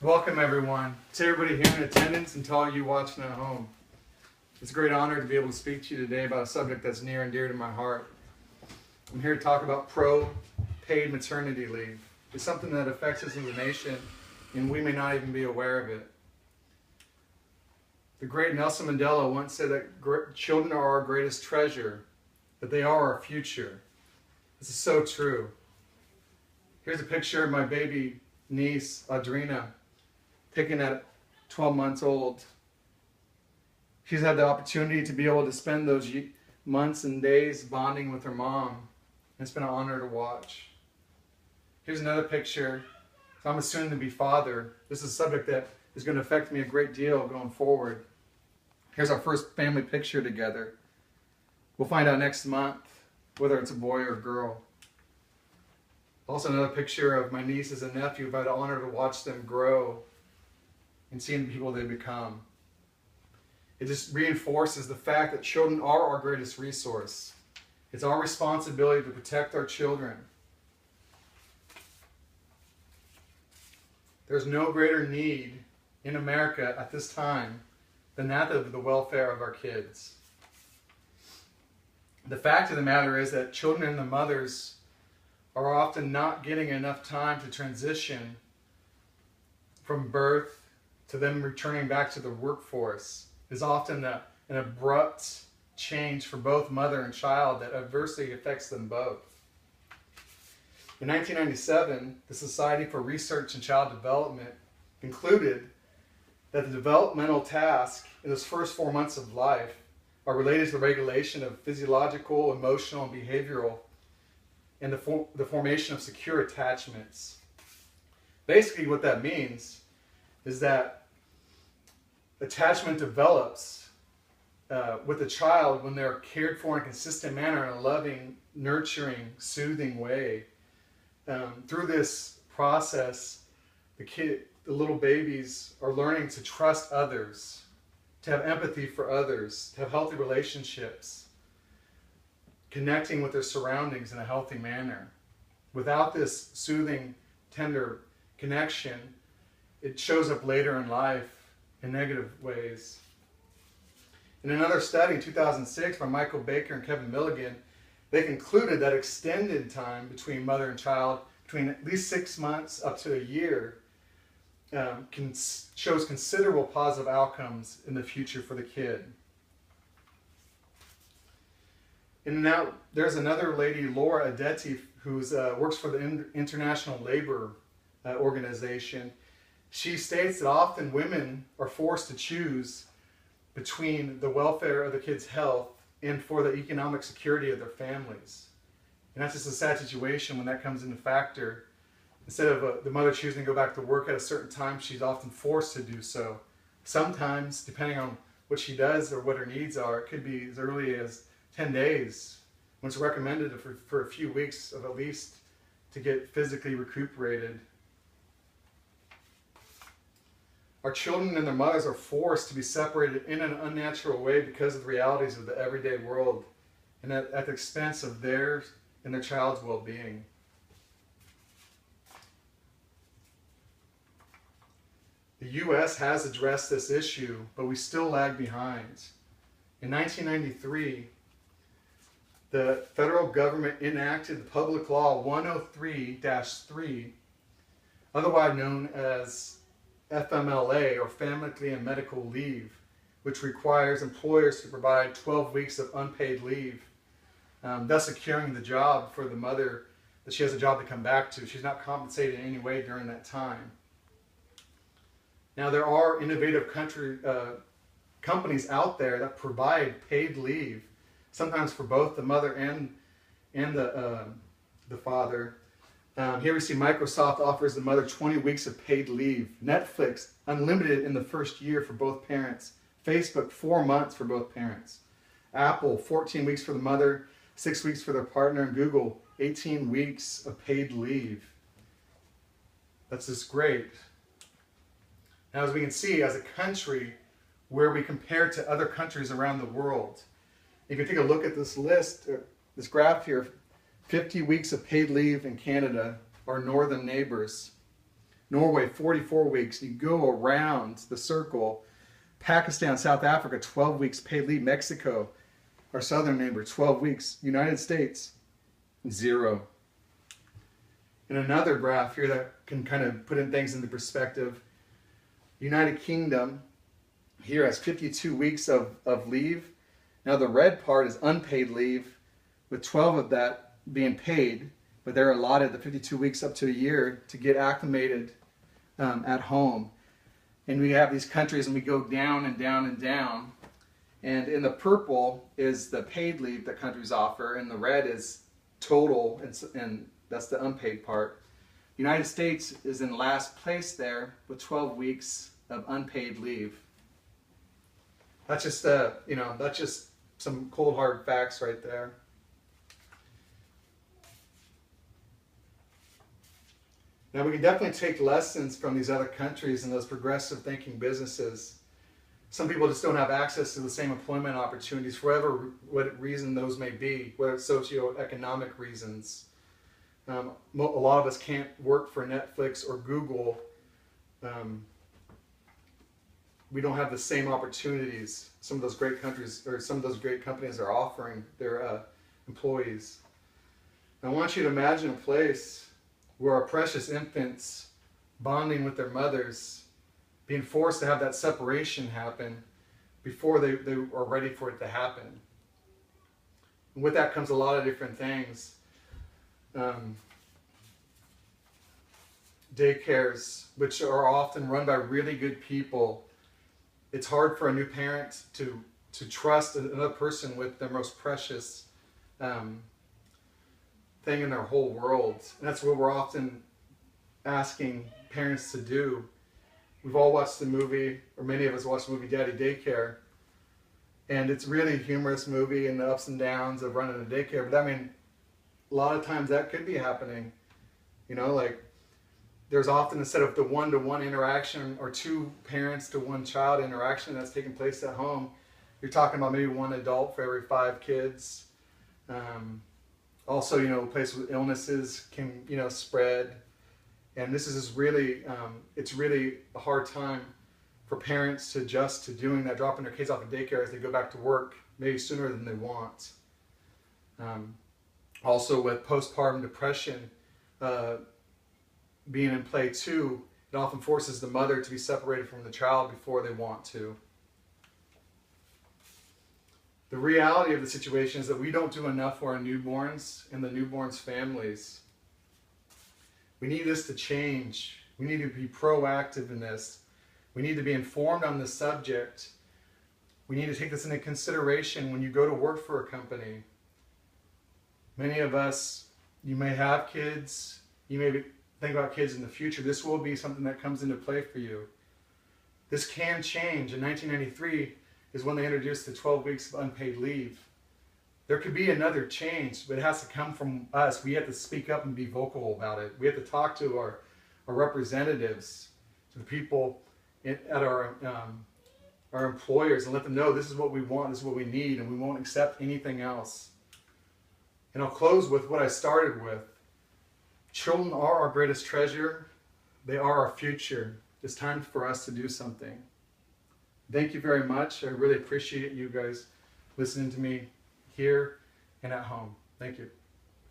Welcome everyone, to everybody here in attendance and to all you watching at home. It's a great honor to be able to speak to you today about a subject that's near and dear to my heart. I'm here to talk about paid maternity leave. It's something that affects us as a nation and we may not even be aware of it. The great Nelson Mandela once said that children are our greatest treasure, that they are our future. This is so true. Here's a picture of my baby niece, Audrina, taken at 12 months old. She's had the opportunity to be able to spend those months and days bonding with her mom, and it's been an honor to watch. Here's another picture. So I'm a soon-to-be father. This is a subject that is going to affect me a great deal going forward. Here's our first family picture together. We'll find out next month whether it's a boy or a girl. Also another picture of my nieces and nephew. I've had the honor to watch them grow and seeing the people they become. It just reinforces the fact that children are our greatest resource. It's our responsibility to protect our children. There's no greater need in America at this time than that of the welfare of our kids. The fact of the matter is that children and their mothers are often not getting enough time to transition from birth to them returning back to the workforce. Is often an abrupt change for both mother and child that adversely affects them both. In 1997, the Society for Research and Child Development concluded that the developmental tasks in those first 4 months of life are related to the regulation of physiological, emotional, and behavioral, and the formation of secure attachments. Basically what that means is that attachment develops with the child when they're cared for in a consistent manner, in a loving, nurturing, soothing way. Through this process, the little babies are learning to trust others, to have empathy for others, to have healthy relationships, connecting with their surroundings in a healthy manner. Without this soothing, tender connection, it shows up later in life in negative ways. In another study in 2006 by Michael Baker and Kevin Milligan, they concluded that extended time between mother and child, between at least 6 months up to a year, shows considerable positive outcomes in the future for the kid. And now there's another lady, Laura Adetti, who works for the International Labor Organization. She states that often women are forced to choose between the welfare of the kids' health and for the economic security of their families. And that's just a sad situation when that comes into factor. Instead of the mother choosing to go back to work at a certain time, she's often forced to do so. Sometimes, depending on what she does or what her needs are, it could be as early as 10 days, when it's recommended for a few weeks of at least to get physically recuperated. Our children and their mothers are forced to be separated in an unnatural way because of the realities of the everyday world and at the expense of theirs and their child's well-being. The U.S. has addressed this issue, but we still lag behind. In 1993, the federal government enacted the Public Law 103-3, otherwise known as FMLA, or Family and Medical Leave, which requires employers to provide 12 weeks of unpaid leave, thus securing the job for the mother, that she has a job to come back to. She's not compensated in any way during that time. Now there are innovative companies out there that provide paid leave, sometimes for both the mother and the father. Here we see Microsoft offers the mother 20 weeks of paid leave. Netflix, unlimited in the first year for both parents. Facebook, 4 months for both parents. Apple, 14 weeks for the mother, 6 weeks for their partner. And Google, 18 weeks of paid leave. That's just great. Now, as we can see, as a country, where we compare to other countries around the world, if you take a look at this list, this graph here, 50 weeks of paid leave in Canada, our northern neighbors. Norway, 44 weeks. You go around the circle. Pakistan, South Africa, 12 weeks paid leave. Mexico, our southern neighbor, 12 weeks. United States, 0. And another graph here that can kind of put in things into perspective. United Kingdom here has 52 weeks of leave. Now the red part is unpaid leave, with 12 of that being paid, but they're allotted the 52 weeks up to a year to get acclimated at home. And we have these countries, and we go down and down and down. And in the purple is the paid leave that countries offer, and the red is total, and that's the unpaid part. United States is in last place there with 12 weeks of unpaid leave. That's just that's just some cold hard facts right there. Now we can definitely take lessons from these other countries and those progressive thinking businesses. Some people just don't have access to the same employment opportunities for what reason those may be, whether it's socioeconomic reasons. A lot of us can't work for Netflix or Google. We don't have the same opportunities some of those great countries or some of those great companies are offering their employees. I want you to imagine a place where our precious infants bonding with their mothers, being forced to have that separation happen before they are ready for it to happen. And with that comes a lot of different things. Daycares, which are often run by really good people. It's hard for a new parent to trust another person with their most precious thing in their whole world. And that's what we're often asking parents to do. We've all watched the movie, or many of us watched the movie Daddy Daycare. And it's really a humorous movie and the ups and downs of running a daycare. But I mean, a lot of times that could be happening. Like there's often, instead of the one-to-one interaction or two parents to one child interaction that's taking place at home, you're talking about maybe one adult for every 5 kids. Also, a place with illnesses can, spread. And this is really, it's really a hard time for parents to adjust to doing that, dropping their kids off at daycare as they go back to work, maybe sooner than they want. Also with postpartum depression being in play too, it often forces the mother to be separated from the child before they want to. The reality of the situation is that we don't do enough for our newborns and the newborns' families. We need this to change. We need to be proactive in this. We need to be informed on the subject. We need to take this into consideration when you go to work for a company. Many of us, you may have kids, you may think about kids in the future. This will be something that comes into play for you. This can change. In 1993 is when they introduced the 12 weeks of unpaid leave. There could be another change, but it has to come from us. We have to speak up and be vocal about it. We have to talk to our representatives, to the people at our employers, and let them know this is what we want, this is what we need, and we won't accept anything else. And I'll close with what I started with. Children are our greatest treasure. They are our future. It's time for us to do something. Thank you very much. I really appreciate you guys listening to me here and at home. Thank you.